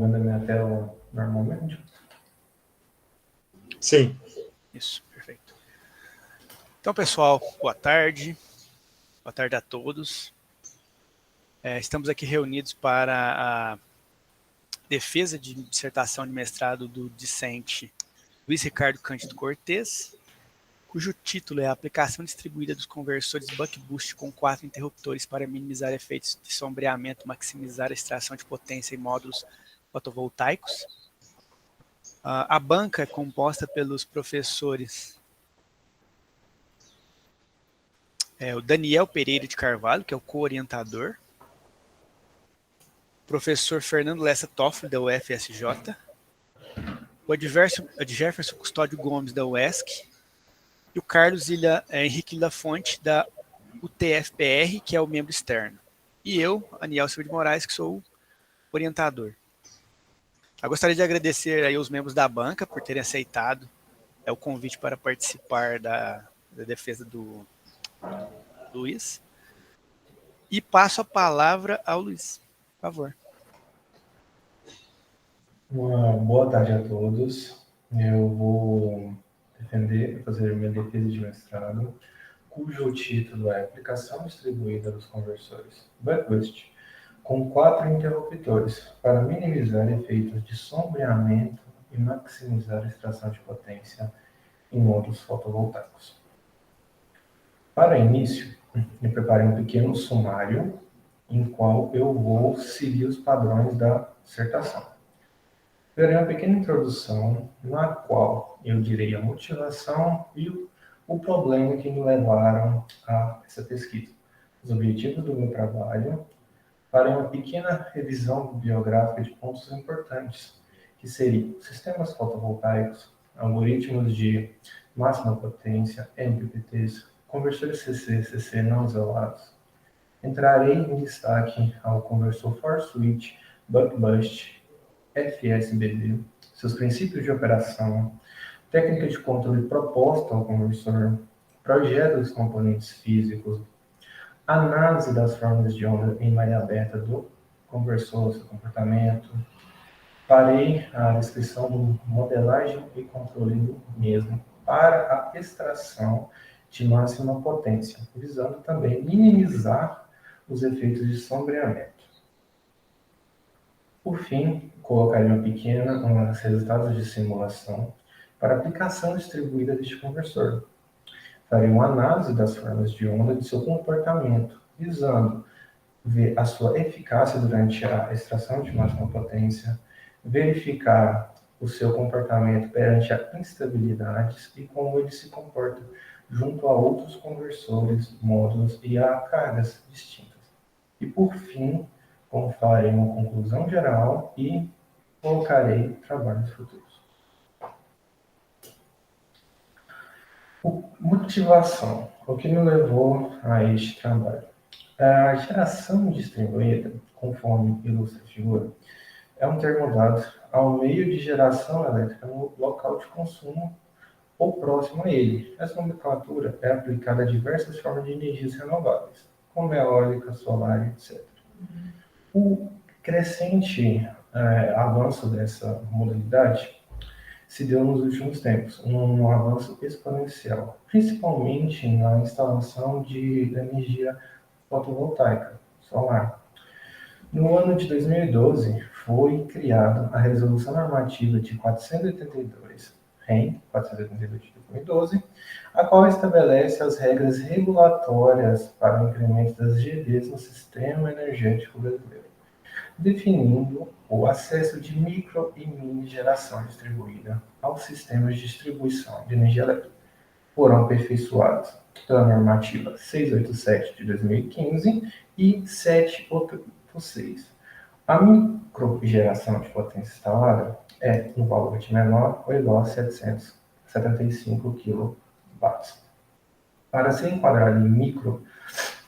Na minha tela normalmente? Sim. Isso, perfeito. Então, pessoal, boa tarde. Boa tarde a todos. Estamos aqui reunidos para a defesa de dissertação de mestrado do discente Luiz Ricardo Cândido Cortes, cujo título é a aplicação distribuída dos conversores buck-boost com 4 interruptores para minimizar efeitos de sombreamento, maximizar a extração de potência em módulos fotovoltaicos. A banca é composta pelos professores o Daniel Pereira de Carvalho, que é o co-orientador, o professor Fernando Lessa Toffoli, da UFSJ, o Jefferson Custódio Gomes, da UESC, e o Carlos Henrique Lafonte, da UTFPR, que é o membro externo. E eu, Aniel Silva de Moraes, que sou o orientador. Eu gostaria de agradecer aí os membros da banca por terem aceitado o convite para participar da defesa do Luiz. E passo a palavra ao Luiz, por favor. Uma boa tarde a todos. Eu vou fazer minha defesa de mestrado, cujo título é Aplicação Distribuída dos Conversores buck-boost com 4 interruptores para minimizar efeitos de sombreamento e maximizar a extração de potência em módulos fotovoltaicos. Para início, eu preparei um pequeno sumário em qual eu vou seguir os padrões da dissertação. Farei uma pequena introdução na qual eu direi a motivação e o problema que me levaram a essa pesquisa, os objetivos do meu trabalho. Farei uma pequena revisão bibliográfica de pontos importantes, que seriam sistemas fotovoltaicos, algoritmos de máxima potência, MPPTs, conversores CC não isolados. Entrarei em destaque ao conversor for switch, buck-boost, FSBD, seus princípios de operação, técnica de controle proposta ao conversor, projeto dos componentes físicos, análise das formas de onda em malha aberta do conversor, seu comportamento. Farei a descrição do modelagem e controle do mesmo para a extração de máxima potência, visando também minimizar os efeitos de sombreamento. Por fim, colocarei uns resultados de simulação para aplicação distribuída deste conversor. Farei uma análise das formas de onda e de seu comportamento, visando ver a sua eficácia durante a extração de máxima potência, verificar o seu comportamento perante a instabilidades e como ele se comporta junto a outros conversores, módulos e a cargas distintas. E por fim, farei uma conclusão geral e colocarei trabalhos futuros. Motivação. O que me levou a este trabalho? A geração distribuída, conforme ilustra a figura, é um termo dado ao meio de geração elétrica no local de consumo ou próximo a ele. Essa nomenclatura é aplicada a diversas formas de energias renováveis, como eólica, solar, etc. O crescente avanço dessa modalidade se deu nos últimos tempos, um avanço exponencial, principalmente na instalação de energia fotovoltaica, solar. No ano de 2012, foi criada a Resolução Normativa de 482, REN 482 de 2012, a qual estabelece as regras regulatórias para o incremento das GDs no sistema energético brasileiro, definindo o acesso de micro e mini geração distribuída aos sistemas de distribuição de energia elétrica. Foram aperfeiçoados pela normativa 687 de 2015 e 786. A microgeração de potência instalada é um valor de menor ou igual a 775 kW. Para ser enquadrado em micro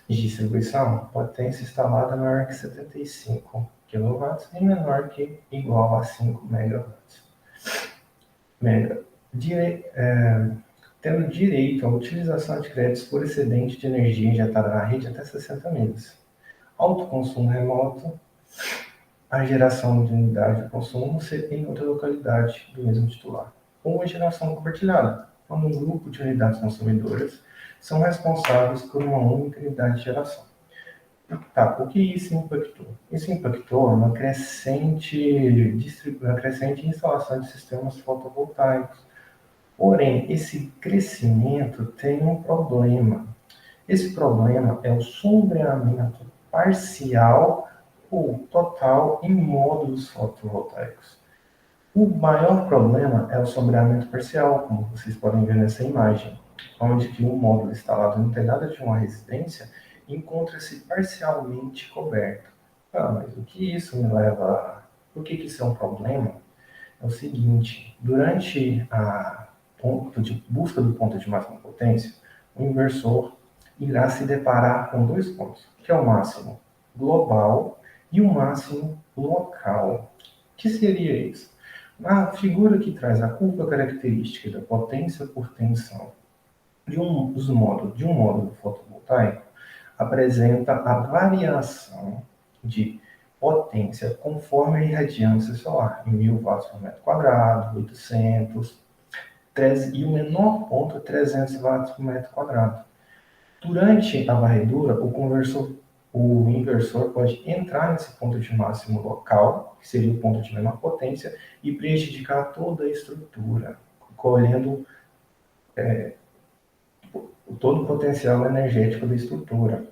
de distribuição, potência instalada maior que 75 kW e menor que igual a 5 MW. Tendo direito à utilização de créditos por excedente de energia injetada na rede até 60 meses. Autoconsumo remoto, a geração de unidade de consumo ser em outra localidade do mesmo titular, ou a geração compartilhada, quando um grupo de unidades consumidoras são responsáveis por uma única unidade de geração. Tá, o que isso impactou? Isso impactou na crescente instalação de sistemas fotovoltaicos. Porém, esse crescimento tem um problema. Esse problema é o sombreamento parcial ou total em módulos fotovoltaicos. O maior problema é o sombreamento parcial, como vocês podem ver nessa imagem, onde que um módulo instalado no telhado de uma residência encontra-se parcialmente coberto. Mas o que isso me leva a... Por que isso é um problema? É o seguinte, durante a busca do ponto de máxima potência, o inversor irá se deparar com dois pontos, que é o máximo global e o máximo local. O que seria isso? Na figura que traz a curva característica da potência por tensão de um módulo fotovoltaico, apresenta a variação de potência conforme a irradiância solar, em 1000 watts por metro quadrado, 800, e o menor ponto é 300 watts por metro quadrado. Durante a varredura, o inversor pode entrar nesse ponto de máximo local, que seria o ponto de menor potência, e prejudicar toda a estrutura, colhendo todo o potencial energético da estrutura.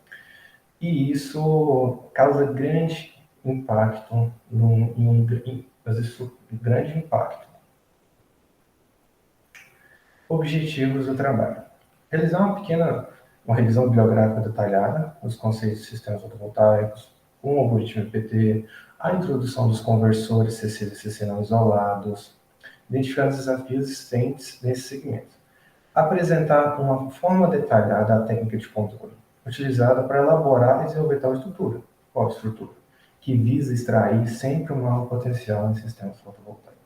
E isso causa grande impacto, grande impacto. Objetivos do trabalho. Realizar uma revisão bibliográfica detalhada dos conceitos de sistemas fotovoltaicos, um algoritmo IPT, a introdução dos conversores CC e CC não isolados, identificar os desafios existentes nesse segmento. Apresentar uma forma detalhada da técnica de controle, utilizada para elaborar e desenvolver tal estrutura, qual estrutura, que visa extrair sempre o maior potencial em sistemas fotovoltaicos.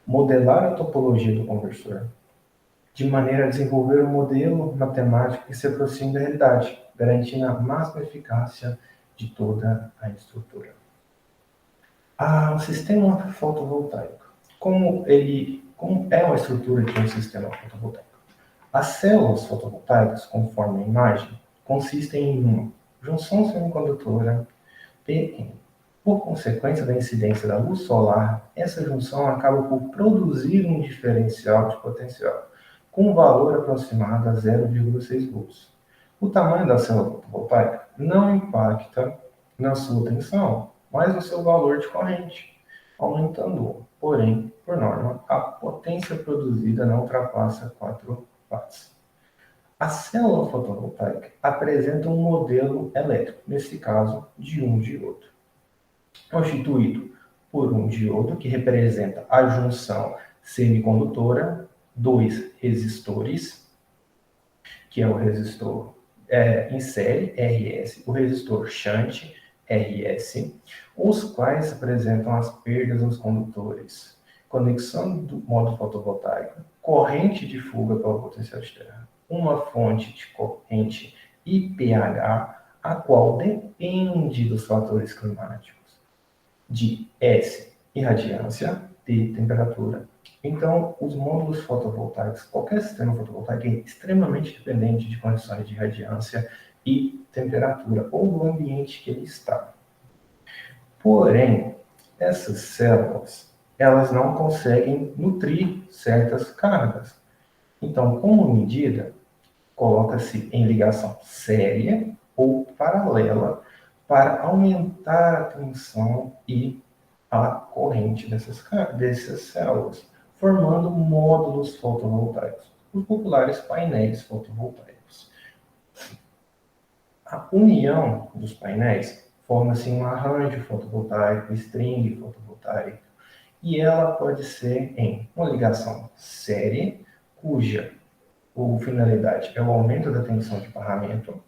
Modelar a topologia do conversor, de maneira a desenvolver um modelo matemático que se aproxime da realidade, garantindo a máxima eficácia de toda a estrutura. O sistema fotovoltaico. Como é uma estrutura de um sistema fotovoltaico? As células fotovoltaicas, conforme a imagem, consistem em uma junção semicondutora PN. Por consequência da incidência da luz solar, essa junção acaba por produzir um diferencial de potencial, com um valor aproximado a 0,6 volts. O tamanho da célula fotovoltaica não impacta na sua tensão, mas no seu valor de corrente, aumentando-o. Porém, por norma, a potência produzida não ultrapassa 4 watts. A célula fotovoltaica apresenta um modelo elétrico, nesse caso, de um diodo, constituído por um diodo que representa a junção semicondutora, dois resistores, que é o resistor em série, RS, o resistor shunt, RS, os quais apresentam as perdas nos condutores, conexão do módulo fotovoltaico, corrente de fuga pela potencial externa, uma fonte de corrente IPH, a qual depende dos fatores climáticos, de S, irradiância, T, temperatura. Então, os módulos fotovoltaicos, qualquer sistema fotovoltaico é extremamente dependente de condições de radiância e temperatura, ou do ambiente que ele está. Porém, essas células, elas não conseguem nutrir certas cargas. Então, como medida, coloca-se em ligação séria ou paralela para aumentar a tensão e a corrente dessas células, formando módulos fotovoltaicos, os populares painéis fotovoltaicos. A união dos painéis forma-se um arranjo fotovoltaico, string fotovoltaico, e ela pode ser em uma ligação séria, cuja finalidade é o aumento da tensão de barramento,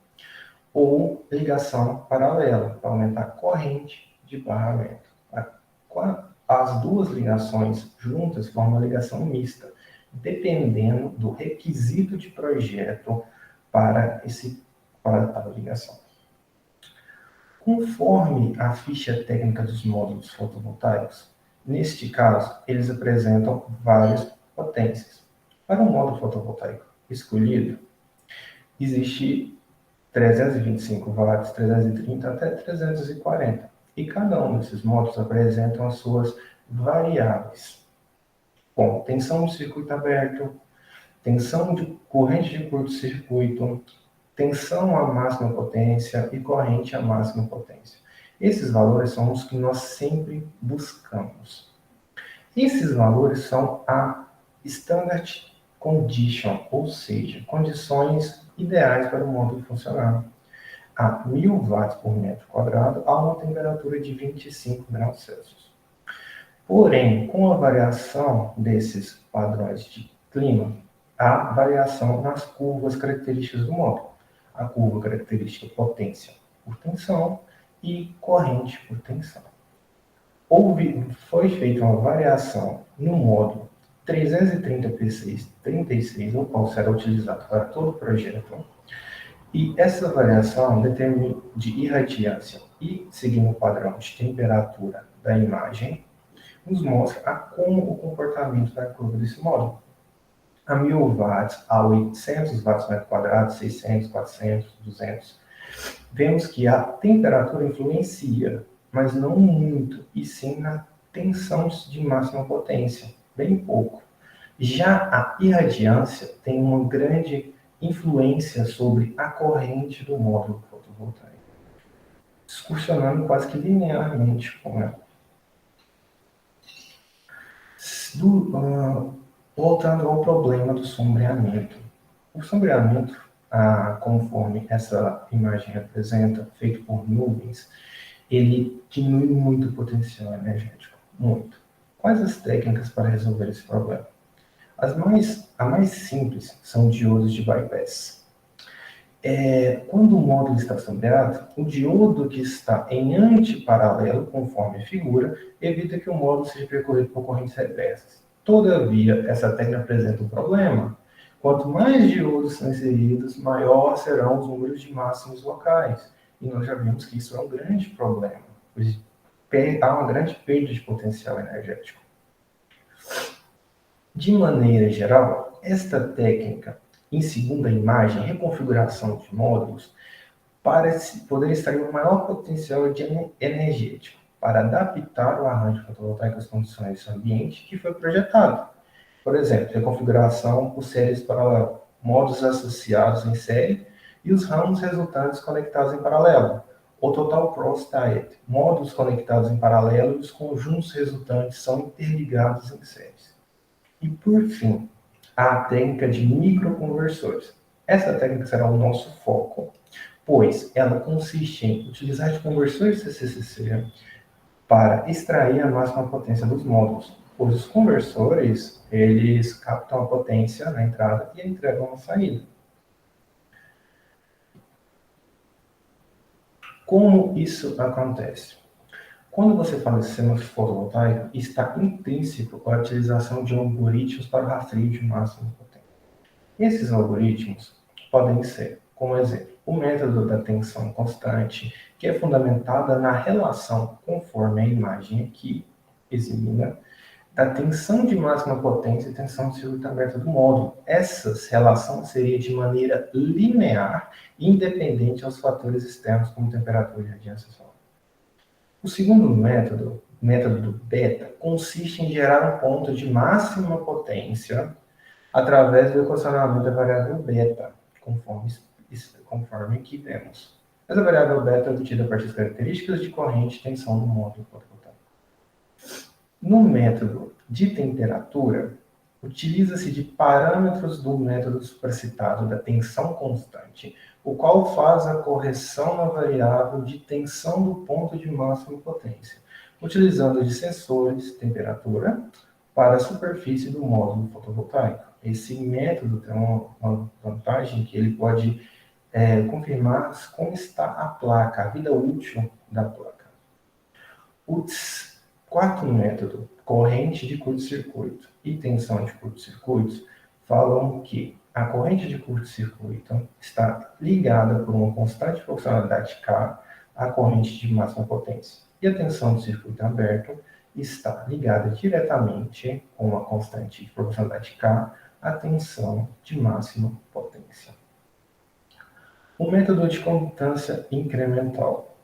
ou ligação paralela, para aumentar a corrente de barramento. As duas ligações juntas formam uma ligação mista, dependendo do requisito de projeto para tal ligação. Conforme a ficha técnica dos módulos fotovoltaicos, neste caso, eles apresentam várias potências. Para um módulo fotovoltaico escolhido, existe 325 watts, 330 até 340. E cada um desses módulos apresentam as suas variáveis, como tensão de circuito aberto, tensão de corrente de curto-circuito, tensão à máxima potência e corrente à máxima potência. Esses valores são os que nós sempre buscamos. Esses valores são a standard condition, ou seja, condições ideais para o módulo funcionar. A 1000 watts por metro quadrado a uma temperatura de 25 graus Celsius. Porém, com a variação desses padrões de clima, há variação nas curvas características do módulo. A curva característica potência por tensão e corrente por tensão. Foi feita uma variação no módulo 330 P636, o qual será utilizado para todo o projeto. E essa variação de irradiância e seguindo o padrão de temperatura da imagem, nos mostra como o comportamento da curva desse módulo. A 1000 watts, a 800 watts por metro quadrado, 600, 400, 200, vemos que a temperatura influencia, mas não muito, e sim na tensão de máxima potência, bem pouco. Já a irradiância tem uma grande influência sobre a corrente do módulo fotovoltaico, excursionando quase que linearmente com ela. Voltando ao problema do sombreamento. O sombreamento, conforme essa imagem representa, feito por nuvens, ele diminui muito o potencial energético, muito. Quais as técnicas para resolver esse problema? A mais simples são diodos de bypass. Quando o módulo está sombreado, o diodo que está em antiparalelo, conforme a figura, evita que o módulo seja percorrido por correntes reversas. Todavia, essa técnica apresenta um problema. Quanto mais diodos são inseridos, maior serão os números de máximos locais. E nós já vimos que isso é um grande problema, pois há uma grande perda de potencial energético. De maneira geral, esta técnica, em segunda imagem, reconfiguração de módulos, parece poder extrair um maior potencial energético para adaptar o arranjo fotovoltaico às condições do ambiente que foi projetado. Por exemplo, reconfiguração por séries paralelas, módulos associados em série e os ramos resultantes conectados em paralelo. O total cross diet, módulos conectados em paralelo e os conjuntos resultantes são interligados em séries. E por fim, a técnica de microconversores. Essa técnica será o nosso foco, pois ela consiste em utilizar de conversores CCCC para extrair a máxima potência dos módulos, pois os conversores, eles captam a potência na entrada e entregam na saída. Como isso acontece? Quando você fala de sistema fotovoltaico, está intrínseco a utilização de algoritmos para o rastreio de máxima potência. Esses algoritmos podem ser, como exemplo, o método da tensão constante, que é fundamentada na relação, conforme a imagem aqui exibida, da tensão de máxima potência e tensão de circuito aberto do módulo. Essa relação seria de maneira linear e independente aos fatores externos, como temperatura e radiância solar. O segundo método, o método beta, consiste em gerar um ponto de máxima potência através do equacionamento da variável beta, conforme aqui vemos. Essa variável beta é obtida a partir das características de corrente e tensão do módulo fotovoltaico. No método de temperatura, utiliza-se de parâmetros do método supracitado da tensão constante, o qual faz a correção na variável de tensão do ponto de máxima potência, utilizando de sensores de temperatura para a superfície do módulo fotovoltaico. Esse método tem uma vantagem que ele pode confirmar como está a placa, a vida útil da placa. O quarto método, corrente de curto-circuito e tensão de curto-circuitos, falam que a corrente de curto-circuito está ligada por uma constante proporcionalidade K a corrente de máxima potência. E a tensão do circuito aberto está ligada diretamente com a constante de proporcionalidade K, a tensão de máxima potência. O método de condutância incremental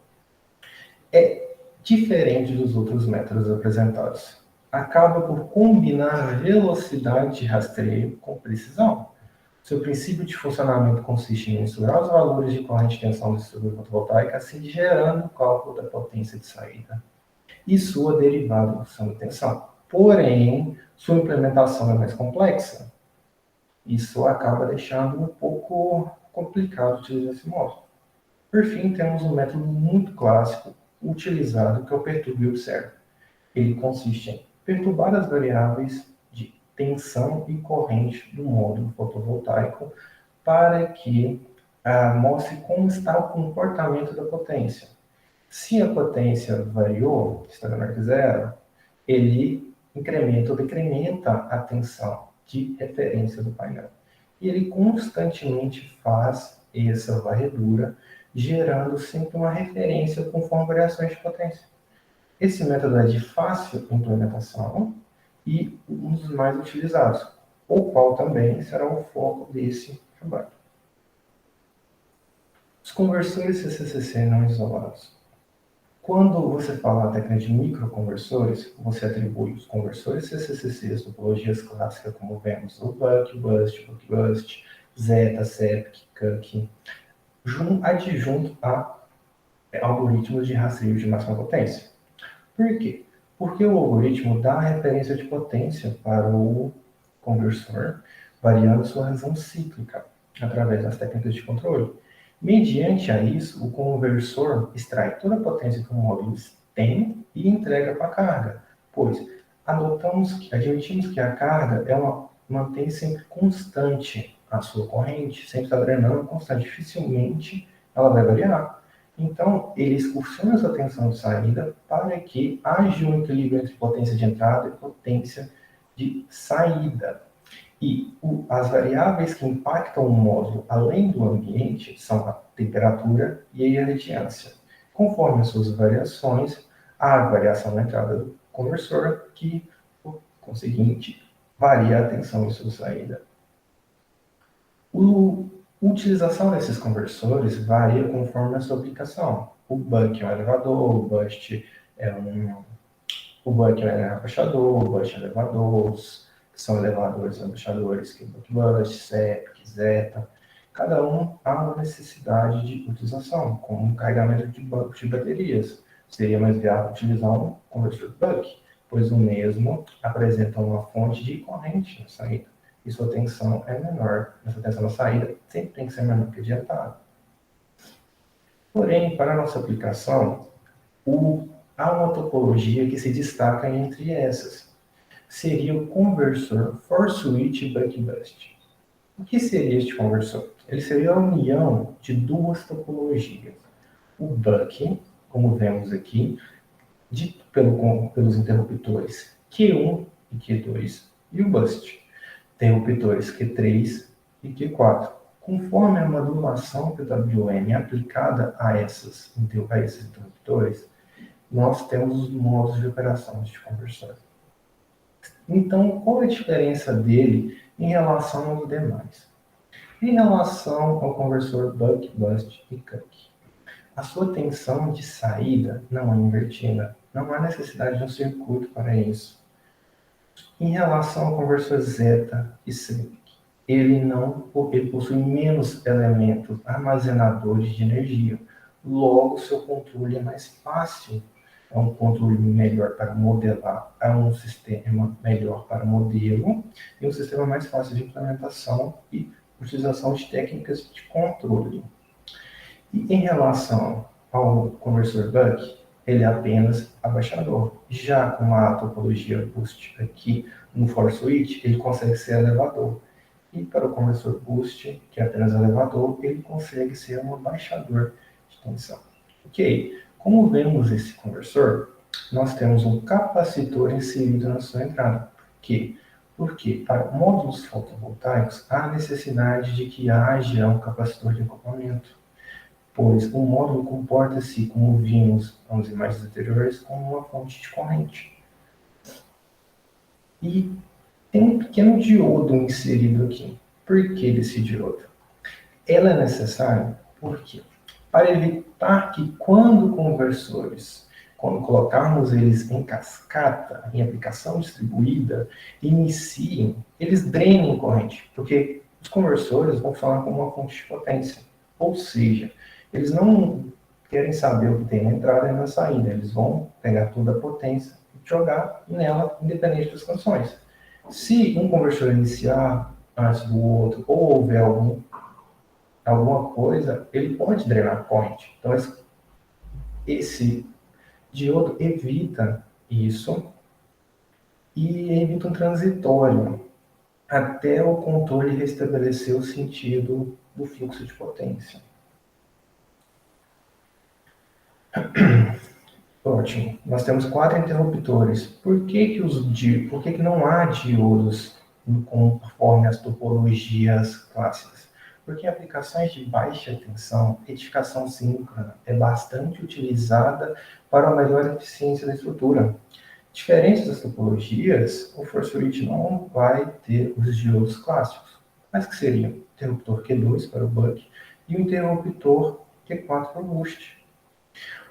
é diferente dos outros métodos apresentados. Acaba por combinar velocidade de rastreio com precisão. Seu princípio de funcionamento consiste em mensurar os valores de corrente e tensão da estrutura fotovoltaica, assim gerando o cálculo da potência de saída e sua derivada função da tensão. Porém, sua implementação é mais complexa. Isso acaba deixando um pouco complicado utilizar esse módulo. Por fim, temos um método muito clássico utilizado, que é o perturbe e observe. Ele consiste em perturbar as variáveis de tensão e corrente do módulo fotovoltaico para que mostre como está o comportamento da potência. Se a potência variou, está menor que zero, ele incrementa ou decrementa a tensão de referência do painel. E ele constantemente faz essa varredura, gerando sempre uma referência conforme variações de potência. Esse método é de fácil implementação e um dos mais utilizados, o qual também será o foco desse trabalho. Os conversores CCCC não isolados. Quando você fala a técnica de microconversores, você atribui os conversores CCCC, as topologias clássicas, como vemos o Buck, Bust, Buck-Bust, Zeta, Sept, Cuck, adjunto a algoritmos de rastreio de máxima potência. Por quê? Porque o algoritmo dá a referência de potência para o conversor, variando sua razão cíclica, através das técnicas de controle. Mediante a isso, o conversor extrai toda a potência que o módulo tem e entrega para a carga, pois admitimos que a carga mantém sempre constante a sua corrente, sempre está drenando constante, dificilmente ela vai variar. Então, ele excursiona essa tensão de saída para que haja um equilíbrio entre potência de entrada e potência de saída. E as variáveis que impactam o módulo, além do ambiente, são a temperatura e a radiância. Conforme as suas variações, há a variação na entrada do conversor, que, por conseguinte, varia a tensão e sua saída. A utilização desses conversores varia conforme a sua aplicação. O Buck é um elevador, o Bust é um abaixador, o Bust é um elevador, que são elevadores e abaixadores, que é o Buck-Bust, Sept, Zeta. Cada um há uma necessidade de utilização, como um carregamento de baterias. Seria mais viável utilizar um conversor Buck, pois o mesmo apresenta uma fonte de corrente na saída, e sua tensão é menor. Essa tensão na saída sempre tem que ser menor que a de entrada. Porém, para a nossa aplicação, há uma topologia que se destaca entre essas. Seria o conversor for-switch Buck-Bust. O que seria este conversor? Ele seria a união de duas topologias. O Buck, como vemos aqui, dito pelos interruptores Q1 e Q2, e o Bust, interruptores Q3 e Q4. Conforme a modulação PWM aplicada a esses interruptores, nós temos os modos de operação deste conversor. Então, qual é a diferença dele em relação aos demais? Em relação ao conversor Buck, Bust e Cuck, a sua tensão de saída não é invertida. Não há necessidade de um circuito para isso. Em relação ao conversor Zeta e Sept, ele possui menos elementos armazenadores de energia. Logo, seu controle é mais fácil. É um controle melhor para modelar, é um sistema melhor para modelo e um sistema mais fácil de implementação e utilização de técnicas de controle. E em relação ao conversor Buck, ele é apenas abaixador. Já com a topologia Boost aqui no for switch, ele consegue ser elevador. E para o conversor Boost, que é apenas elevador, ele consegue ser um abaixador de tensão. Ok? Como vemos esse conversor, nós temos um capacitor inserido na sua entrada. Por quê? Porque para módulos fotovoltaicos há necessidade de que haja um capacitor de acoplamento. pois o módulo comporta-se, como vimos nas imagens anteriores, como uma fonte de corrente. E tem um pequeno diodo inserido aqui. Por que desse diodo? Ela é necessária porque, para evitar que quando conversores, quando colocarmos eles em cascata, em aplicação distribuída, iniciem, eles drenem corrente, porque os conversores vão funcionar como uma fonte de potência. Ou seja, eles não querem saber o que tem na entrada e na saída, eles vão pegar toda a potência e jogar nela, independente das condições. Se um conversor iniciar antes do outro, ou houver alguma coisa, ele pode drenar corrente. Então, esse diodo evita isso e evita um transitório até o controle restabelecer o sentido do fluxo de potência. Ótimo. Nós temos 4 interruptores. Por que não há diodos conforme as topologias clássicas? Porque em aplicações de baixa tensão, retificação síncrona é bastante utilizada para uma melhor eficiência da estrutura. Diferente das topologias, o force switch não vai ter os diodos clássicos, mas que seriam o interruptor Q2 para o buck e o interruptor Q4 para o boost.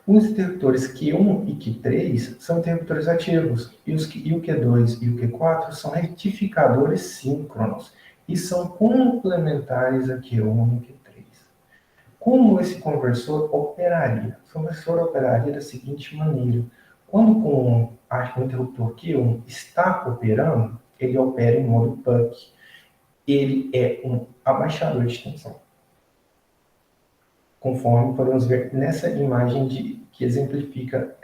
Os interruptores Q1 e Q3 são interruptores ativos, e o Q2 e o Q4 são retificadores síncronos, e são complementares a Q1 e Q3. Como esse conversor operaria? O conversor operaria da seguinte maneira. Quando o interruptor Q1 está operando, ele opera em modo buck. Ele é um abaixador de tensão, conforme podemos ver nessa imagem que exemplifica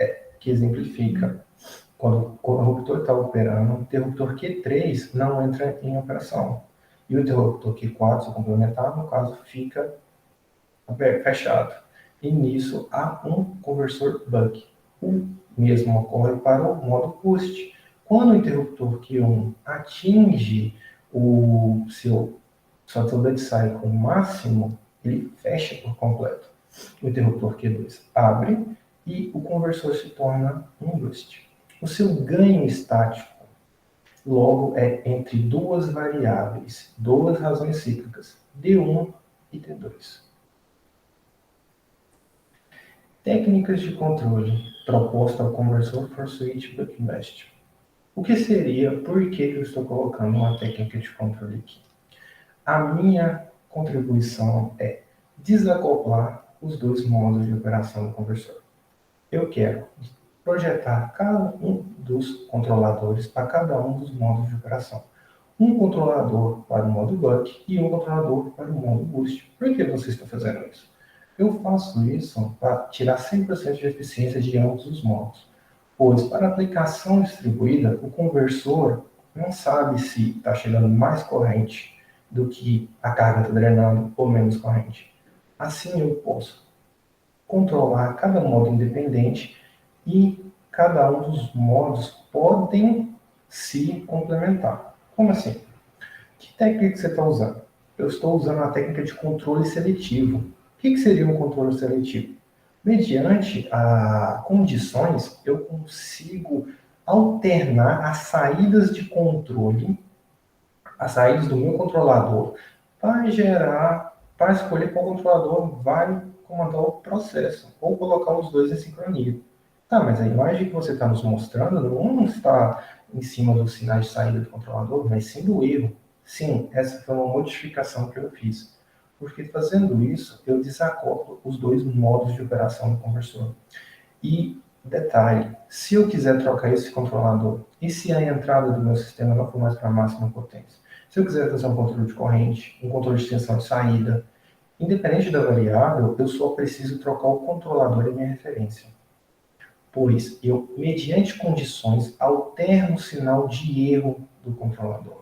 quando o interruptor está operando, o interruptor Q3 não entra em operação. E o interruptor Q4, se complementar, no caso, fica fechado. E nisso há um conversor buck. O mesmo ocorre para o modo boost. Quando o interruptor Q1 atinge o seu duty cycle máximo, ele fecha por completo. O interruptor Q2 abre e o conversor se torna um boost. O seu ganho estático, logo, é entre duas variáveis, duas razões cíclicas, D1 e D2. Técnicas de controle proposta ao conversor force switch buck-boost. O que seria, por que eu estou colocando uma técnica de controle aqui? A minha contribuição é desacoplar os dois modos de operação do conversor. Eu quero projetar cada um dos controladores para cada um dos modos de operação. Um controlador para o modo buck e um controlador para o modo boost. Por que você está fazendo isso? Eu faço isso para tirar 100% de eficiência de ambos os modos. Pois, para aplicação distribuída, o conversor não sabe se está chegando mais corrente do que a carga está drenando ou menos corrente. Assim, eu posso controlar cada modo independente e cada um dos modos podem se complementar. Como assim? Que técnica você está usando? Eu estou usando a técnica de controle seletivo. O que seria um controle seletivo? Mediante condições, eu consigo alternar as saídas de controle, as saídas do meu controlador, para escolher qual controlador vai comandar o processo, ou colocar os dois em sincronia. Tá, mas a imagem que você está nos mostrando não está em cima dos sinais de saída do controlador, mas sim do erro. Sim, essa foi uma modificação que eu fiz. Porque fazendo isso, eu desacoplo os dois modos de operação do conversor. E, detalhe, se eu quiser trocar esse controlador, e se a entrada do meu sistema não for mais para a máxima potência? Se eu quiser fazer um controle de corrente, um controle de tensão de saída, independente da variável, eu só preciso trocar o controlador em minha referência. Pois eu, mediante condições, alterno o sinal de erro do controlador.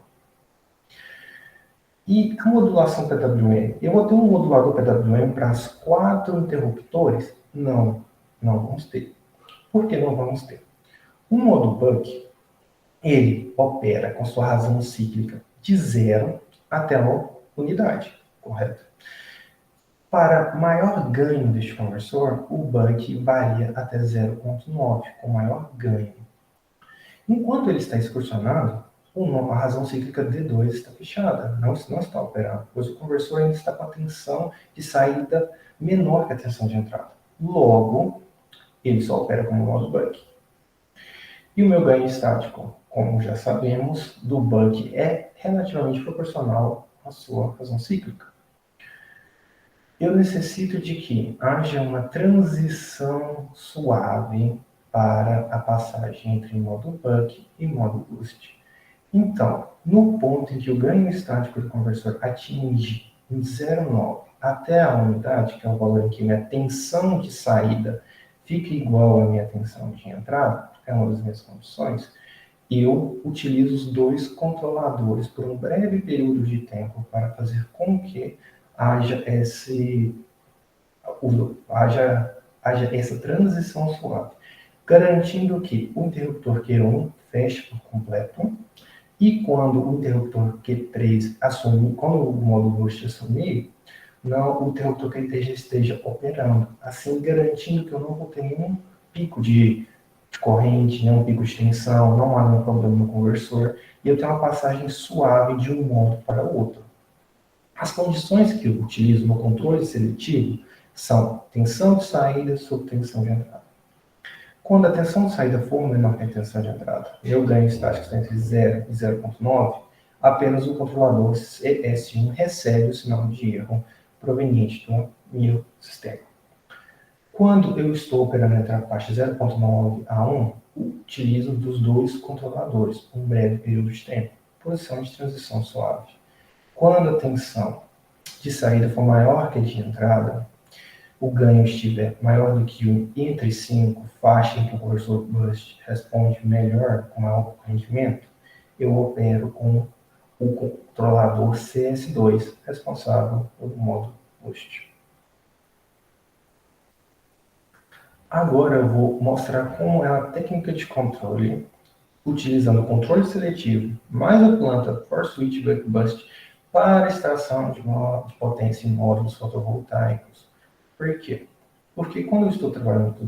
E a modulação PWM? Eu vou ter um modulador PWM para as 4 interruptores? Não, não vamos ter. Por que não vamos ter? O modo buck, ele opera com sua razão cíclica de 0 até a unidade, correto? Para maior ganho deste conversor, o buck varia até 0,9, com maior ganho. Enquanto ele está excursionando, a razão cíclica D2 está fechada, não está operando, pois o conversor ainda está com a tensão de saída menor que a tensão de entrada. Logo, ele só opera como modo buck. E o meu ganho estático, como já sabemos, do buck é relativamente proporcional à sua razão cíclica. Eu necessito de que haja uma transição suave para a passagem entre modo buck e modo boost. Então, no ponto em que o ganho estático do conversor atinge 0,9 até a unidade, que é o valor em que minha tensão de saída fica igual à minha tensão de entrada, é uma das minhas condições, eu utilizo os dois controladores por um breve período de tempo para fazer com que haja essa transição suave, garantindo que o interruptor Q1 feche por completo e quando o interruptor Q3 assumir, quando o modo boost assumir, o interruptor Q3 já esteja operando, assim garantindo que eu não vou ter nenhum pico de corrente, nenhum pico de tensão, não há nenhum problema no conversor, e eu tenho uma passagem suave de um modo para o outro. As condições que eu utilizo no controle seletivo são tensão de saída sobre tensão de entrada. Quando a tensão de saída for menor que a tensão de entrada, eu ganho estático está entre 0 e 0,9, apenas o controlador S1 recebe o sinal de erro proveniente do meu sistema. Quando eu estou operando entre a faixa 0,9 a 1, utilizo dos dois controladores por um breve período de tempo, posição de transição suave. Quando a tensão de saída for maior que a de entrada, o ganho estiver maior do que 1 entre 5, faixa em que o conversor boost responde melhor, com maior rendimento, eu opero com o controlador CS2, responsável pelo modo boost. Agora eu vou mostrar como é a técnica de controle, utilizando o controle seletivo, mais a planta for switch buck boost para extração de potência em módulos fotovoltaicos. Por quê? Porque quando eu estou trabalhando com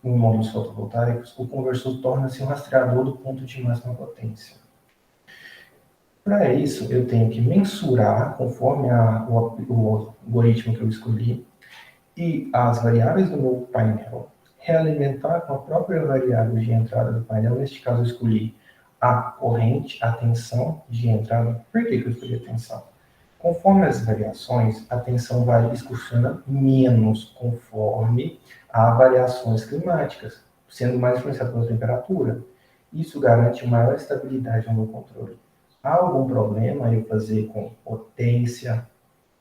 em módulos fotovoltaicos, o conversor torna-se um rastreador do ponto de máxima potência. Para isso, eu tenho que mensurar, conforme o algoritmo que eu escolhi, e as variáveis do meu painel, realimentar com a própria variável de entrada do painel. Neste caso, eu escolhi a corrente, a tensão de entrada. Por que eu escolhi a tensão? Conforme as variações, a tensão vai excursionando menos conforme há variações climáticas, sendo mais influenciada pela temperatura. Isso garante maior estabilidade no meu controle. Há algum problema eu fazer com potência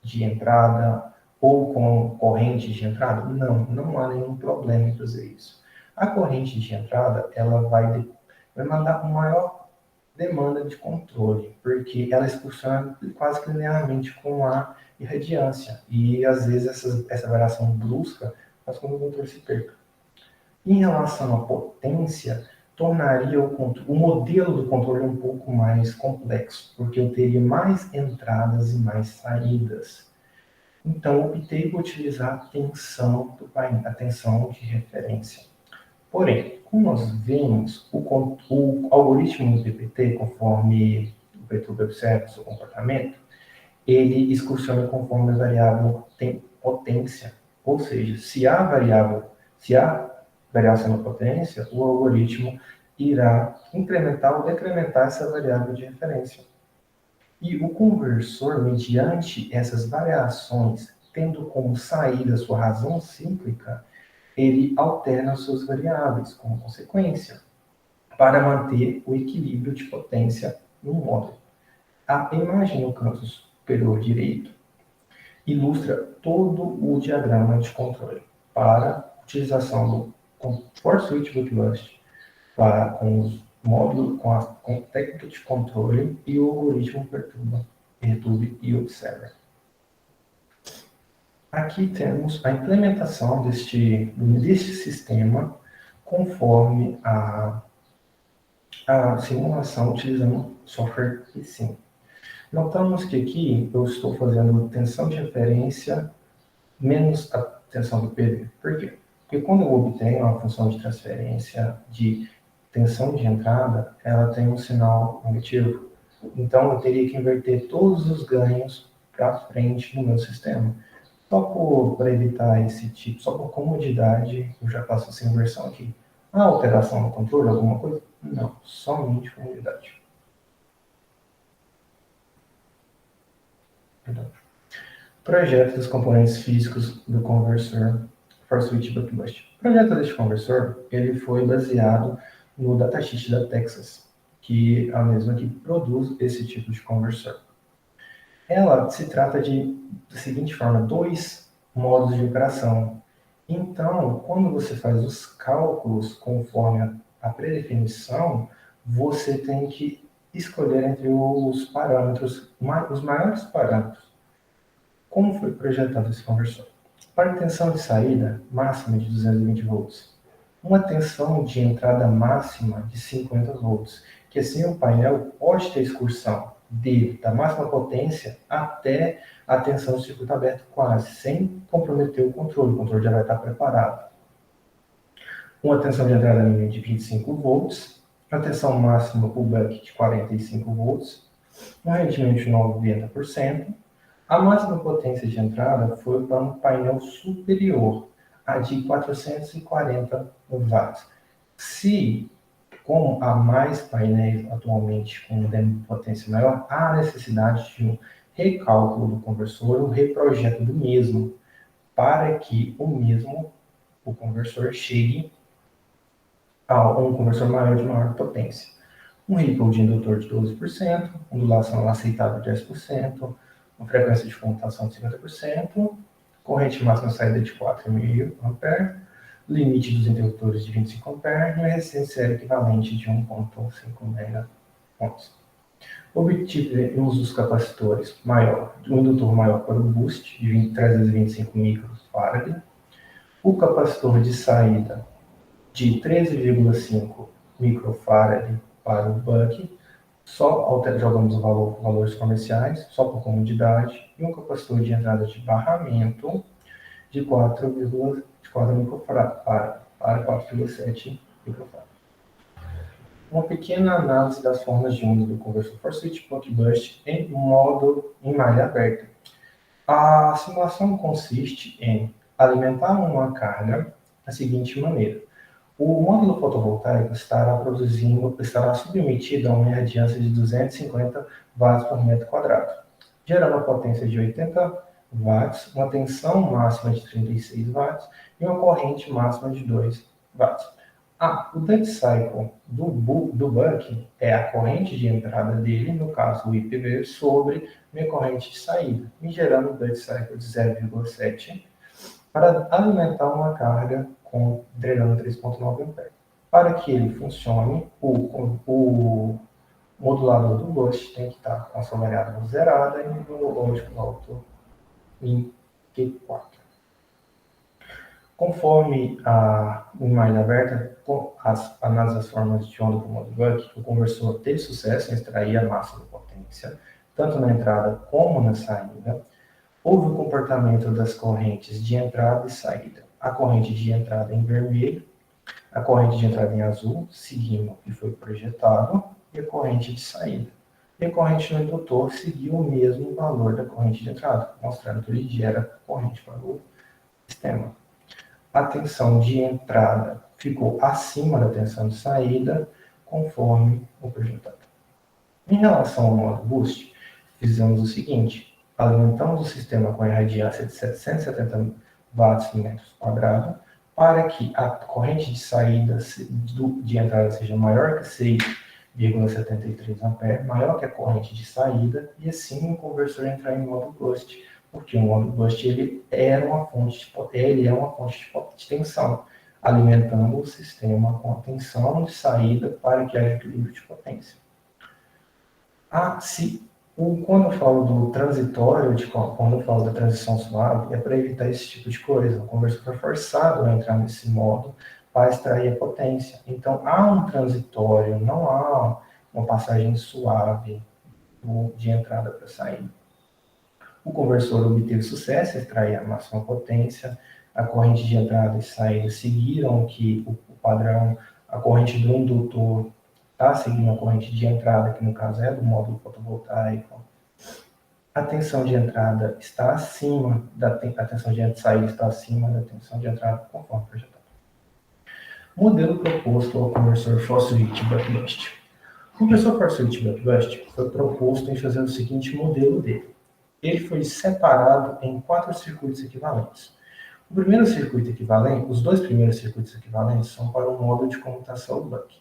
de entrada ou com corrente de entrada? Não há nenhum problema em fazer isso. A corrente de entrada, ela vai mandar uma maior demanda de controle, porque ela expulsiona quase que linearmente com a irradiância, e às vezes essa variação brusca faz com que o controle se perca. Em relação à potência, tornaria o modelo do controle um pouco mais complexo, porque eu teria mais entradas e mais saídas. Então, optei por utilizar a tensão do painel, a tensão de referência. Porém, como nós vemos, o algoritmo do PPT, conforme o Petrucci observa o seu comportamento, ele excursiona conforme a variável tem potência. Ou seja, se há variação na potência, o algoritmo irá incrementar ou decrementar essa variável de referência. E o conversor, mediante essas variações, tendo como saída sua razão cíclica, ele alterna suas variáveis como consequência, para manter o equilíbrio de potência no módulo. A imagem no canto superior direito ilustra todo o diagrama de controle para utilização do for switch buck boost com os módulos, com a técnica de controle e o algoritmo perturbe e observa. Aqui temos a implementação deste sistema conforme a simulação utilizando software Sim. Notamos que aqui eu estou fazendo tensão de referência menos a tensão do PV. Por quê? Porque quando eu obtenho uma função de transferência de tensão de entrada, ela tem um sinal negativo. Então, eu teria que inverter todos os ganhos para frente no meu sistema. Só para evitar esse tipo, só por comodidade, eu já faço essa inversão aqui. A alteração no controle, alguma coisa? Não, somente comodidade. Perdão. Projeto dos componentes físicos do conversor for switch buck bust. O projeto deste conversor ele foi baseado no datasheet da Texas, que é a mesma que produz esse tipo de conversor. Ela se trata da seguinte forma, 2 modos de operação. Então, quando você faz os cálculos conforme a predefinição, você tem que escolher entre os parâmetros, os maiores parâmetros. Como foi projetado esse conversor? Para tensão de saída máxima de 220 volts, uma tensão de entrada máxima de 50 volts, que assim o painel pode ter excursão da máxima potência até a tensão do circuito aberto quase, sem comprometer o controle já vai estar preparado. Uma tensão de entrada mínima de 25 volts, a tensão máxima para o buck de 45 volts, um rendimento de 90%, a máxima potência de entrada foi para um painel superior, a de 440 watts. Se, como há mais painéis atualmente com potência maior, há necessidade de um recálculo do conversor, um reprojeto do mesmo, para que o conversor chegue a um conversor maior de maior potência. Um ripple de indutor de 12%, ondulação aceitável de 10%, uma frequência de comutação de 50%, corrente máxima saída de 4,5 A, limite dos interruptores de 25 A e uma resistência equivalente de 1,5 megaohms. Obtivemos os capacitores maior, um indutor maior para o boost de 325 microfarad, o capacitor de saída de 13,5 microfarad para o buck, só jogamos valores comerciais, só por comodidade, e um capacitor de entrada de barramento de 4,4 microfarad para 4,7 microfarad. Uma pequena análise das formas de onda do conversor for switch buck bust em malha aberta. A simulação consiste em alimentar uma carga da seguinte maneira. O módulo fotovoltaico estará submetido a uma irradiância de 250 watts por metro quadrado, gerando uma potência de 80 watts, uma tensão máxima de 36 watts e uma corrente máxima de 2 watts. O duty cycle do buck é a corrente de entrada dele, no caso o IPV, sobre minha corrente de saída, me gerando um duty cycle de 0,7 para alimentar uma carga drenando 3,9 A. Para que ele funcione, o modulador do boost tem que estar com a sua variável zerada e o lógico alto em Q4. Conforme a imagem aberta, as análises das formas de onda do modo buck, o conversor teve sucesso em extrair a máxima potência, tanto na entrada como na saída. Houve o comportamento das correntes de entrada e saída. A corrente de entrada em vermelho, a corrente de entrada em azul, seguindo o que foi projetado, e a corrente de saída. E a corrente no indutor seguiu o mesmo valor da corrente de entrada, mostrando que ele gera corrente para o sistema. A tensão de entrada ficou acima da tensão de saída, conforme o projetado. Em relação ao modo boost, fizemos o seguinte: alimentamos o sistema com a irradiância de 770 watts por metro quadrado, para que a corrente de saída de entrada seja maior que 6,73 A, maior que a corrente de saída, e assim o conversor entrar em modo boost, porque o modo boost ele é uma fonte de tensão, alimentando o sistema com a tensão de saída para que haja equilíbrio de potência. Quando eu falo do transitório, quando eu falo da transição suave, é para evitar esse tipo de coisa. O conversor foi forçado a entrar nesse modo para extrair a potência. Então, há um transitório, não há uma passagem suave de entrada para saída. O conversor obteve sucesso, extrair a máxima potência, a corrente de entrada e saída seguiram que o padrão, a corrente do indutor está seguindo a corrente de entrada, que no caso é do módulo fotovoltaico. A tensão de entrada está acima a tensão de saída está acima da tensão de entrada, conforme projetado. Modelo proposto ao conversor Fossil-Witt Buck-Bust. O conversor Fossil-Witt Buck-Bust foi proposto em fazer o seguinte modelo dele. Ele foi separado em 4 circuitos equivalentes. O primeiro circuito equivalente, os 2 primeiros circuitos equivalentes são para o módulo de comutação Buck,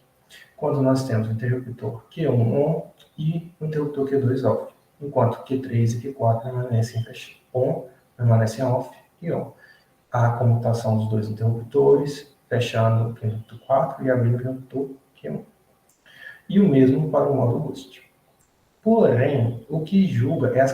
quando nós temos o interruptor Q1 on e o interruptor Q2 off, enquanto Q3 e Q4 permanecem on, permanecem off e on. A comutação dos 2 interruptores, fechando o interruptor 4 e abrindo o interruptor Q1. E o mesmo para o módulo boost. Porém, o que julga é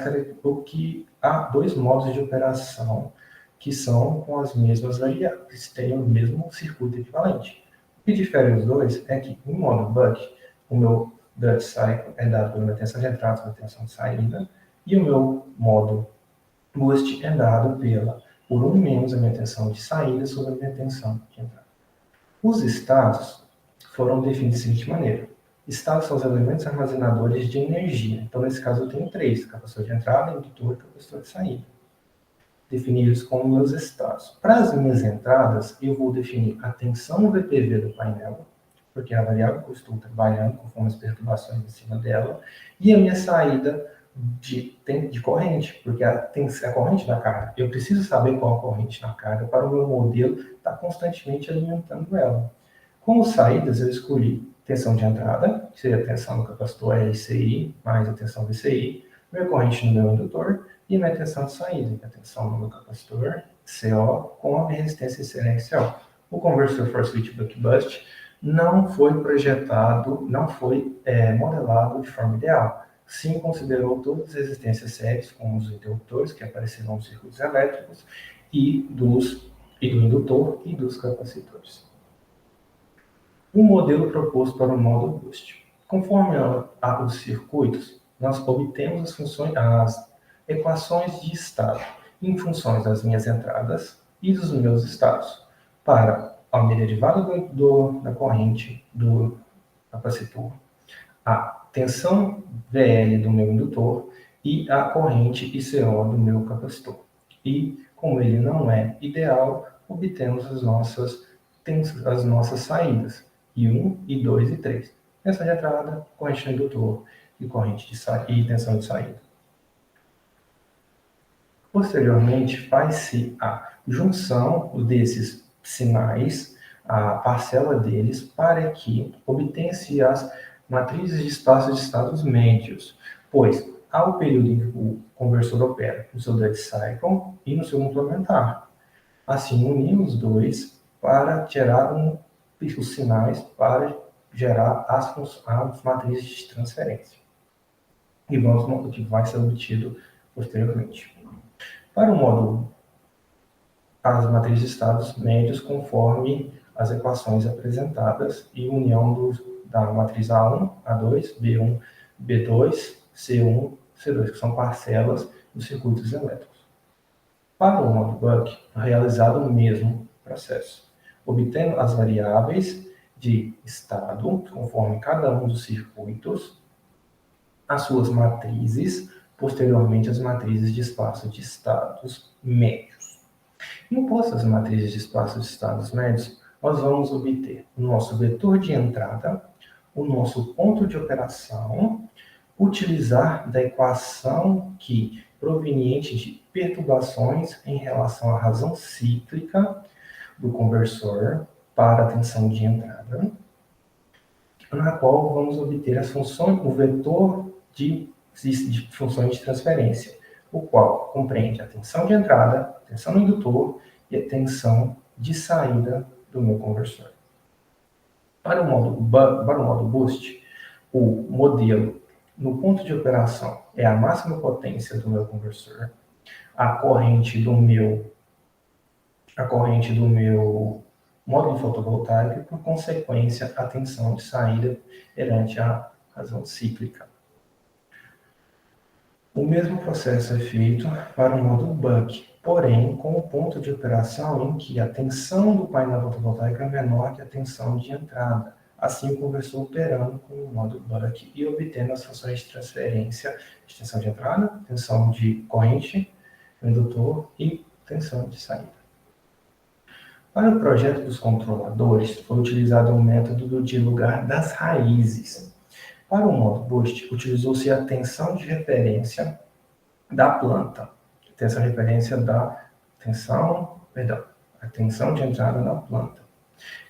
que há 2 modos de operação que são com as mesmas variáveis, têm o mesmo circuito equivalente. O que difere os dois é que no modo Buck, o meu Duty Cycle é dado pela minha tensão de entrada sobre a tensão de saída, e o meu modo Boost é dado por 1 menos a minha tensão de saída sobre a minha tensão de entrada. Os estados foram definidos da seguinte maneira. Estados são os elementos armazenadores de energia. Então, nesse caso, eu tenho 3, capacitor de entrada, indutor e capacitor de saída. Definidos como meus estados. Para as minhas entradas, eu vou definir a tensão VPV do painel, porque é a variável que eu estou trabalhando conforme as perturbações em cima dela, e a minha saída de corrente, porque a corrente da carga. Eu preciso saber qual a corrente na carga para o meu modelo estar constantemente alimentando ela. Como saídas, eu escolhi tensão de entrada, que seria a tensão do capacitor RCI, mais a tensão VCI, minha corrente no meu indutor, e minha tensão de saída, que é a tensão no meu capacitor, CO, com a resistência exponencial. O conversor Fossil-Witt Buck-Bust não foi projetado, não foi modelado de forma ideal. Sim, considerou todas as resistências sérias, como os interruptores, que aparecerão nos circuitos elétricos, e do indutor e dos capacitores. O modelo proposto para o módulo Boost. Conforme os circuitos, nós obtemos as equações de estado em funções das minhas entradas e dos meus estados para a derivada da corrente do capacitor, a tensão VL do meu indutor e a corrente ICO do meu capacitor. E, como ele não é ideal, obtemos as nossas saídas, I1, I2 e 3. Tensão de entrada, corrente no indutor e corrente e tensão de saída. Posteriormente, faz-se a junção desses sinais, a parcela deles, para que obtenha-se as matrizes de espaço de estados médios, pois há o período em que o conversor opera no seu Duty Cycle e no seu complementar. Assim, unimos os dois para gerar os sinais para gerar as matrizes de transferência. E o que vai ser obtido posteriormente. Para o módulo, as matrizes de estados médios conforme as equações apresentadas e união da matriz A1, A2, B1, B2, C1, C2, que são parcelas dos circuitos elétricos. Para o módulo Buck, é realizado o mesmo processo, obtendo as variáveis de estado, conforme cada um dos circuitos, as suas matrizes, posteriormente as matrizes de espaço de estados médios. Impostas as matrizes de espaço de estados médios, nós vamos obter o nosso vetor de entrada, o nosso ponto de operação, utilizar da equação proveniente de perturbações em relação à razão cíclica do conversor para a tensão de entrada, na qual vamos obter as funções, o vetor de funções de transferência, o qual compreende a tensão de entrada, a tensão no indutor e a tensão de saída do meu conversor. Para o módulo Boost, o modelo no ponto de operação é a máxima potência do meu conversor, a corrente do meu módulo fotovoltaico e, por consequência, a tensão de saída perante a razão cíclica. O mesmo processo é feito para o modo buck, porém com o ponto de operação em que a tensão do painel fotovoltaico é menor que a tensão de entrada. Assim, o conversor operando com o modo buck e obtendo as funções de transferência de tensão de entrada, tensão de corrente no indutor e tensão de saída. Para o projeto dos controladores, foi utilizado o método de lugar das raízes. Para o modo boost, utilizou-se a tensão de referência da planta. A tensão de entrada na planta.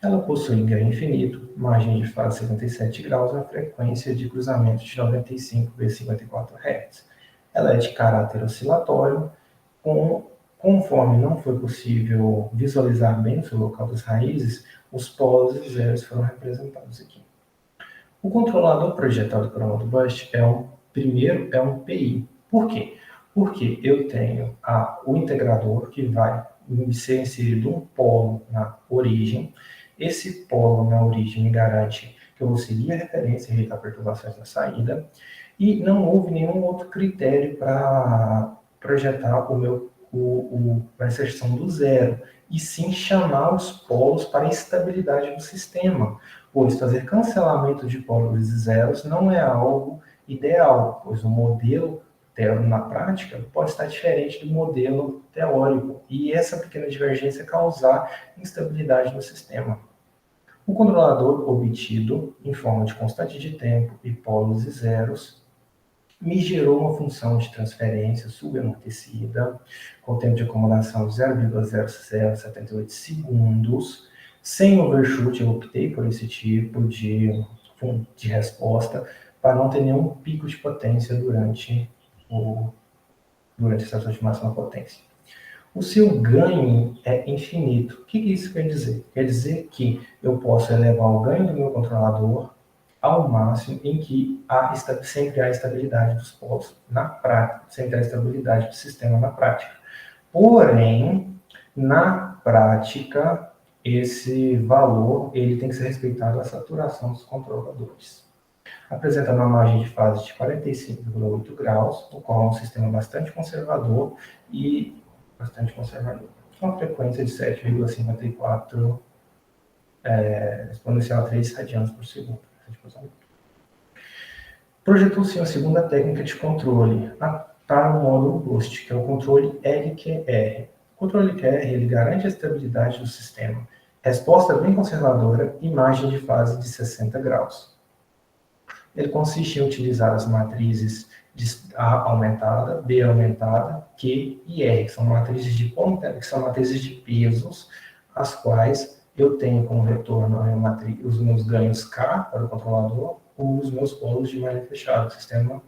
Ela possui ganho infinito, margem de fase 77 graus e a frequência de cruzamento de 95 vezes 54 Hz. Ela é de caráter oscilatório, conforme não foi possível visualizar bem o seu local das raízes, os polos e zeros foram representados aqui. O controlador projetado para o modo boost é um PI. Por quê? Porque eu tenho o integrador que vai ser inserido um polo na origem. Esse polo na origem me garante que eu vou seguir a referência e evitar perturbações na saída. E não houve nenhum outro critério para projetar a inserção do zero, e sim chamar os polos para a estabilidade do sistema, pois fazer cancelamento de polos e zeros não é algo ideal, pois o modelo teórico na prática pode estar diferente do modelo teórico, e essa pequena divergência causar instabilidade no sistema. O controlador obtido em forma de constante de tempo e polos e zeros me gerou uma função de transferência subamortecida, com tempo de acomodação de 0,0078 segundos. Sem overshoot, eu optei por esse tipo de resposta, para não ter nenhum pico de potência durante essa de máxima potência. O seu ganho é infinito. O que isso quer dizer? Quer dizer que eu posso elevar o ganho do meu controlador ao máximo, em que sempre há estabilidade dos polos na prática, sempre há estabilidade do sistema na prática. Porém, na prática, esse valor ele tem que ser respeitado à saturação dos controladores. Apresenta uma margem de fase de 45,8 graus, o qual é um sistema bastante conservador, com uma frequência de 7,54 exponencial 3 radianos por segundo. Projetou-se uma segunda técnica de controle para o módulo boost, que é o controle LQR. O controle LQR ele garante a estabilidade do sistema, resposta bem conservadora e margem de fase de 60 graus. Ele consiste em utilizar as matrizes de A aumentada, B aumentada, Q e R, que são matrizes de pesos, as quais eu tenho como retorno os meus ganhos K para o controlador, os meus polos de malha fechada. O sistema,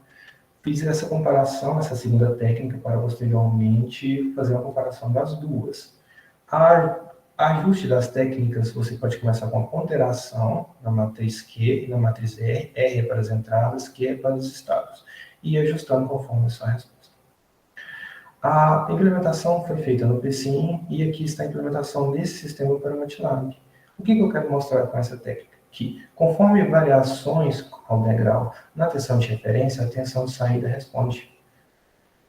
fiz essa comparação, essa segunda técnica, para posteriormente fazer uma comparação das duas. Ajuste das técnicas, você pode começar com a ponderação na matriz Q e na matriz R. R é para as entradas, Q é para os estados, e ajustando conforme a sua resposta. A implementação foi feita no PSIM e aqui está a implementação desse sistema para o MATLAB. O que eu quero mostrar com essa técnica? Que, conforme variações ao degrau na tensão de referência, a tensão de saída responde.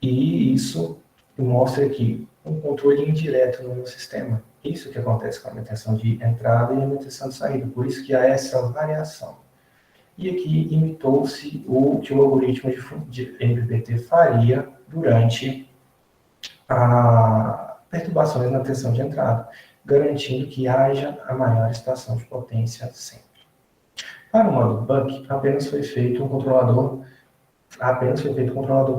E isso mostra aqui um controle indireto no meu sistema. Isso que acontece com a minha tensão de entrada e a minha tensão de saída. Por isso que há essa variação. E aqui imitou-se o que o algoritmo de MPPT faria durante perturbações na tensão de entrada, garantindo que haja a maior estação de potência sempre. Para o modo buck, apenas foi feito um controlador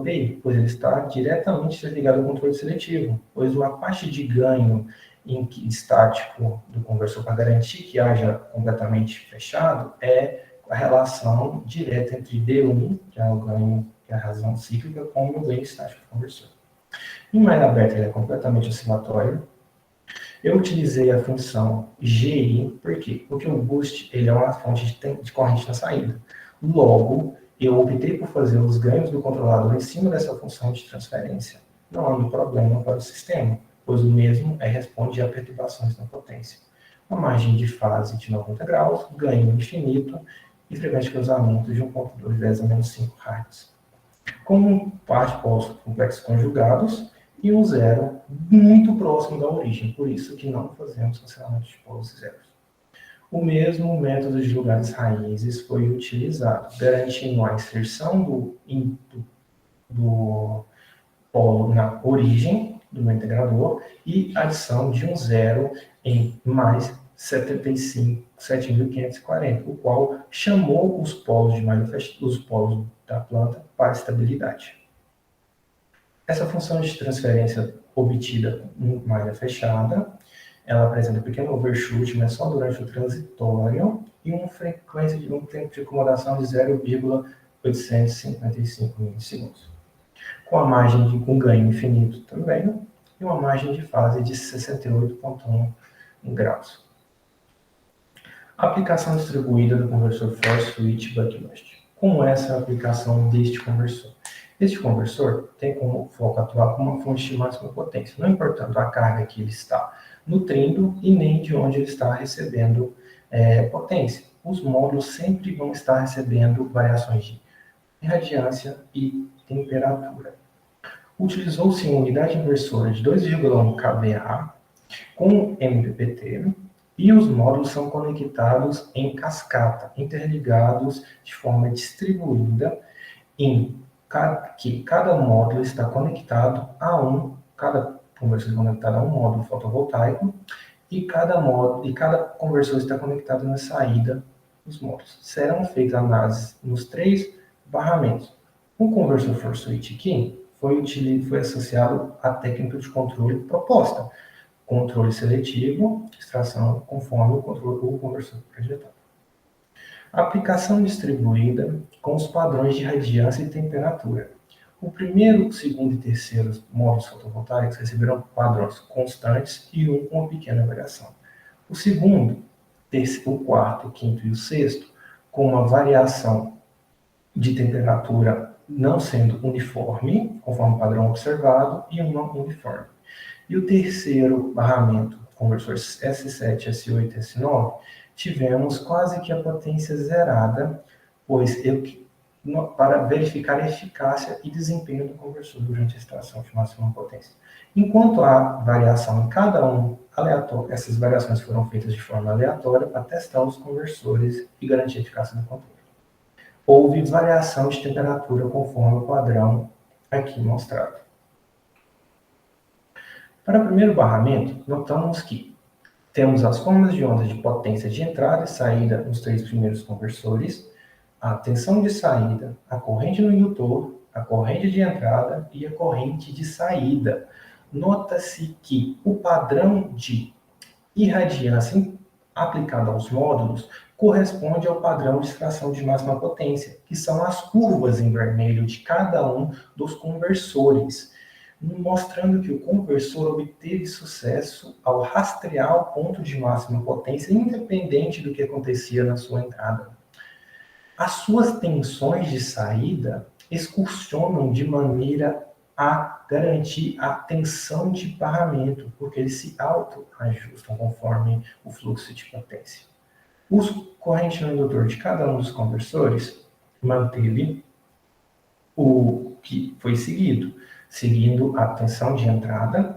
PI, pois ele está diretamente ligado ao controle seletivo, pois a parte de ganho estático do conversor para garantir que haja completamente fechado é a relação direta entre D1, que é o ganho, que é a razão cíclica, com o ganho estático do conversor. Em malha aberta ele é completamente oscilatório. Eu utilizei a função GI, por quê? Porque o boost ele é uma fonte de corrente na saída. Logo, eu optei por fazer os ganhos do controlador em cima dessa função de transferência. Não há nenhum problema para o sistema, pois o mesmo responde a perturbações na potência. Uma margem de fase de 90 graus, ganho infinito e frequência de cruzamento de 1.2 × 10⁻⁵ Hz. com um par de polos complexos conjugados e um zero muito próximo da origem, por isso que não fazemos cancelamento de polos zeros. O mesmo método de lugares raízes foi utilizado, garantindo a inserção do polo na origem do meu integrador e adição de um zero em mais 7.540, o qual chamou os polos de malha os polos da planta para estabilidade. Essa função de transferência obtida em malha fechada, ela apresenta um pequeno overshoot, mas só durante o transitório, e uma frequência de um tempo de acomodação de 0,855 milissegundos. Com a margem de um ganho infinito também, e uma margem de fase de 68,1 graus. Aplicação distribuída do conversor force switch buck-bust. Como é essa aplicação deste conversor? Este conversor tem como foco atuar como uma fonte de máxima potência, não importando a carga que ele está nutrindo e nem de onde ele está recebendo potência. Os módulos sempre vão estar recebendo variações de irradiância e temperatura. Utilizou-se uma unidade inversora de 2,1 kVA com MPPT e os módulos são conectados em cascata, interligados de forma distribuída em que cada módulo está conectado cada conversor está conectado a um módulo fotovoltaico e cada conversor está conectado na saída dos módulos. Serão feitas análises nos 3 barramentos. O conversor force switch aqui foi associado à técnica de controle proposta, controle seletivo, extração conforme o conversor projetado. Aplicação distribuída com os padrões de radiância e temperatura. O primeiro, segundo e terceiro módulos fotovoltaicos receberão padrões constantes e um com uma pequena variação. O segundo, o quarto, o quinto e o sexto, com uma variação de temperatura não sendo uniforme, conforme o padrão observado, e uma uniforme. E o terceiro barramento, conversor S7, S8 e S9, tivemos quase que a potência zerada, para verificar a eficácia e desempenho do conversor durante a extração de máxima potência. Enquanto há variação em cada um aleatório, essas variações foram feitas de forma aleatória para testar os conversores e garantir a eficácia do controle. Houve variação de temperatura conforme o padrão aqui mostrado. Para o primeiro barramento, notamos que temos as formas de ondas de potência de entrada e saída nos 3 primeiros conversores, a tensão de saída, a corrente no indutor, a corrente de entrada e a corrente de saída. Nota-se que o padrão de irradiância aplicado aos módulos corresponde ao padrão de extração de máxima potência, que são as curvas em vermelho de cada um dos conversores, mostrando que o conversor obteve sucesso ao rastrear o ponto de máxima potência, independente do que acontecia na sua entrada. As suas tensões de saída excursionam de maneira a garantir a tensão de barramento, porque eles se autoajustam conforme o fluxo de potência. O corrente no indutor de cada um dos conversores manteve o que foi seguindo a tensão de entrada.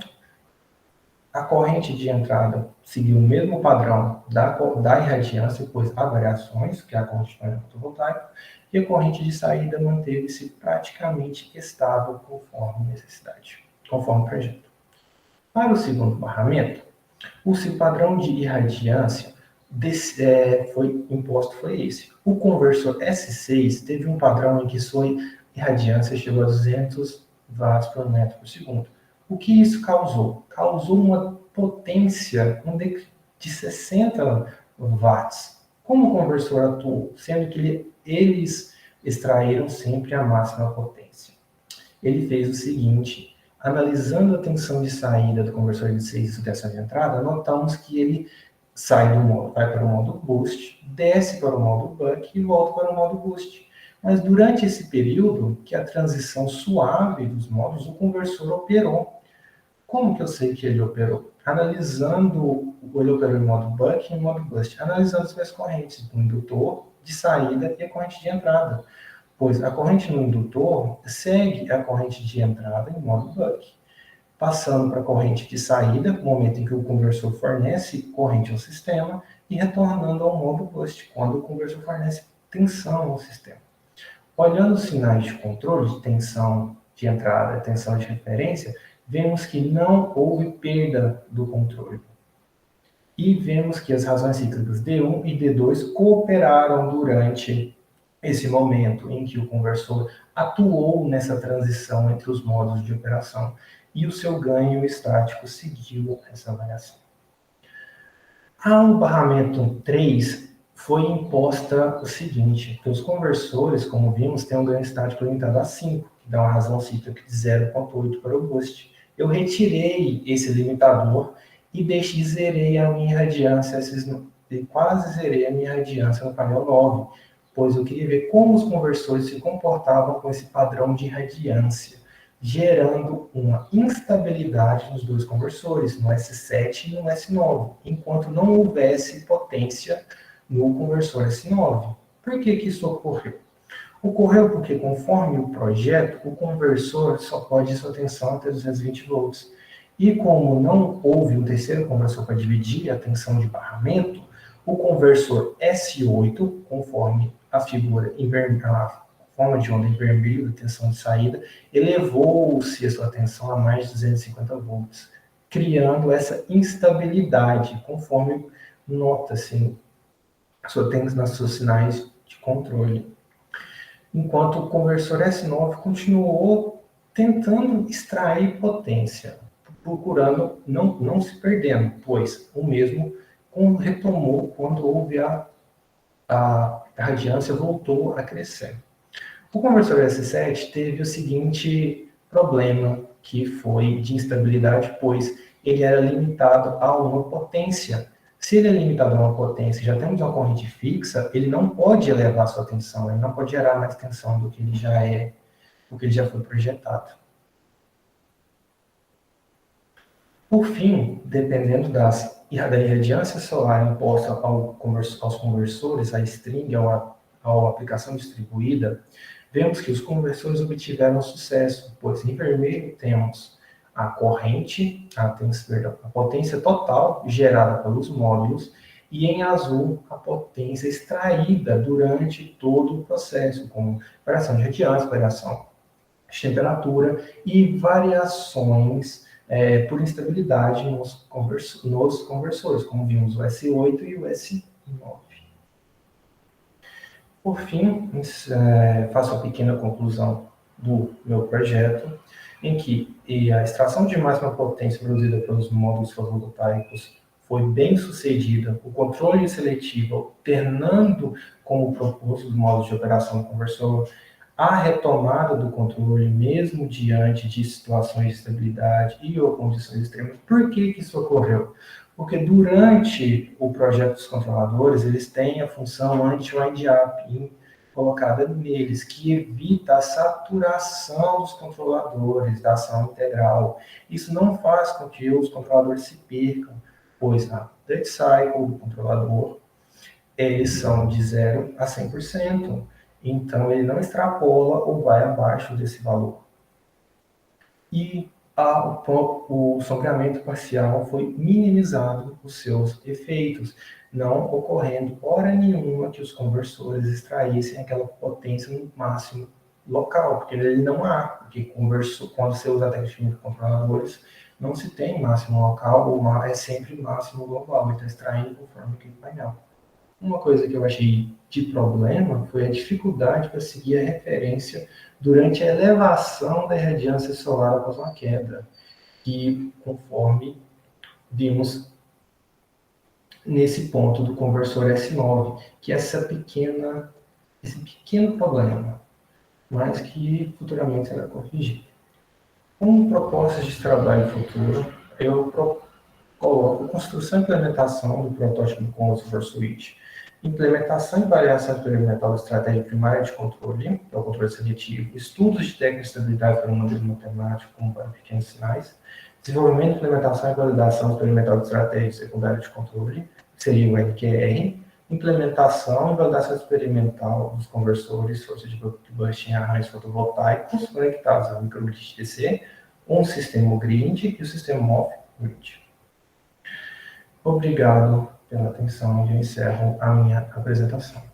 A corrente de entrada seguiu o mesmo padrão da irradiância, pois há variações, que é a corrente fotovoltaica, e a corrente de saída manteve-se praticamente estável conforme necessidade, conforme o projeto. Para o segundo barramento, o padrão de irradiância foi esse. O conversor S6 teve um padrão em que sua irradiância chegou a 200 watts por metro por segundo. O que isso causou? Causou uma potência de 60 watts. Como o conversor atuou? Sendo que eles extraíram sempre a máxima potência. Ele fez o seguinte: analisando a tensão de saída do conversor de 6 e tensão de entrada, notamos que ele sai do modo, vai para o modo boost, desce para o modo buck e volta para o modo boost. Mas durante esse período, que a transição suave dos modos, o conversor operou. Como que eu sei que ele operou? Analisando, ele operou em modo buck e em modo boost, analisando as correntes do indutor de saída e a corrente de entrada. pois a corrente no indutor segue a corrente de entrada em modo buck, passando para a corrente de saída, no momento em que o conversor fornece corrente ao sistema, e retornando ao modo boost, quando o conversor fornece tensão ao sistema. Olhando os sinais de controle de tensão de entrada e tensão de referência, vemos que não houve perda do controle. E vemos que as razões cíclicas D1 e D2 cooperaram durante esse momento em que o conversor atuou nessa transição entre os modos de operação e o seu ganho estático seguiu essa variação. Ao barramento 3, foi imposta o seguinte, que os conversores, como vimos, têm um ganho estático limitado a 5, que dá uma razão cíclica de 0,8 para o boost. Eu retirei esse limitador e zerei a minha radiância, quase zerei a minha radiância no painel 9, pois eu queria ver como os conversores se comportavam com esse padrão de radiância, gerando uma instabilidade nos dois conversores, no S7 e no S9, enquanto não houvesse potência no conversor S9. Por que isso ocorreu? Ocorreu porque, conforme o projeto, o conversor só pode ir sua tensão até 220 volts. E como não houve um terceiro conversor para dividir a tensão de barramento, o conversor S8, conforme a figura em vermelho, a forma de onda em vermelho da tensão de saída, elevou-se a sua tensão a mais de 250 volts, criando essa instabilidade, conforme nota-se nos seus sinais de controle. Enquanto o conversor S9 continuou tentando extrair potência, procurando não se perdendo, pois o mesmo retomou quando houve a radiância voltou a crescer. O conversor S7 teve o seguinte problema, que foi de instabilidade, pois ele era limitado a uma potência. Se ele é limitado a uma potência e já temos uma corrente fixa, ele não pode elevar sua tensão, ele não pode gerar mais tensão do que ele já é, do que ele já foi projetado. Por fim, dependendo da irradiância solar imposta aos conversores, à string, à aplicação distribuída, vemos que os conversores obtiveram sucesso, pois em vermelho temos a corrente, a potência total gerada pelos módulos, e em azul a potência extraída durante todo o processo, como variação de radiância, variação de temperatura e variações por instabilidade nos conversores, como vimos o S8 e o S9. Por fim, faço a pequena conclusão do meu projeto, em que a extração de máxima potência produzida pelos módulos fotovoltaicos foi bem sucedida, o controle seletivo alternando como proposto os modos de operação do conversor, a retomada do controle mesmo diante de situações de estabilidade e ou condições extremas. Por que isso ocorreu? Porque durante o projeto dos controladores, eles têm a função anti-wind-up colocada neles, que evita a saturação dos controladores da ação integral. Isso não faz com que os controladores se percam, pois a dead cycle do controlador, eles são de 0 a 100%. Então, ele não extrapola ou vai abaixo desse valor. E o sombreamento parcial foi minimizado os seus efeitos, não ocorrendo hora nenhuma que os conversores extraíssem aquela potência no máximo local, porque ele não há, porque quando você usa a técnica de controladores, não se tem máximo local, é sempre máximo global, então extraindo conforme aquele painel. Uma coisa que eu achei de problema foi a dificuldade para seguir a referência durante a elevação da irradiância solar após uma queda, que conforme vimos nesse ponto do conversor S9, que é esse pequeno problema, mas que futuramente será corrigido. Como propostas de trabalho futuro, eu coloco construção e implementação do protótipo com o Software Suite, implementação e variação experimental da estratégia primária de controle, que é o controle seletivo, estudos de técnica de estabilidade para o modelo matemático, como para pequenos sinais, desenvolvimento, implementação e validação experimental de estratégia secundária de controle, que seria o NQR, implementação e validação experimental dos conversores força de boost em arrays fotovoltaicos conectados ao microgrid DC, um sistema grid e o sistema off-grid. Obrigado pela atenção e eu encerro a minha apresentação.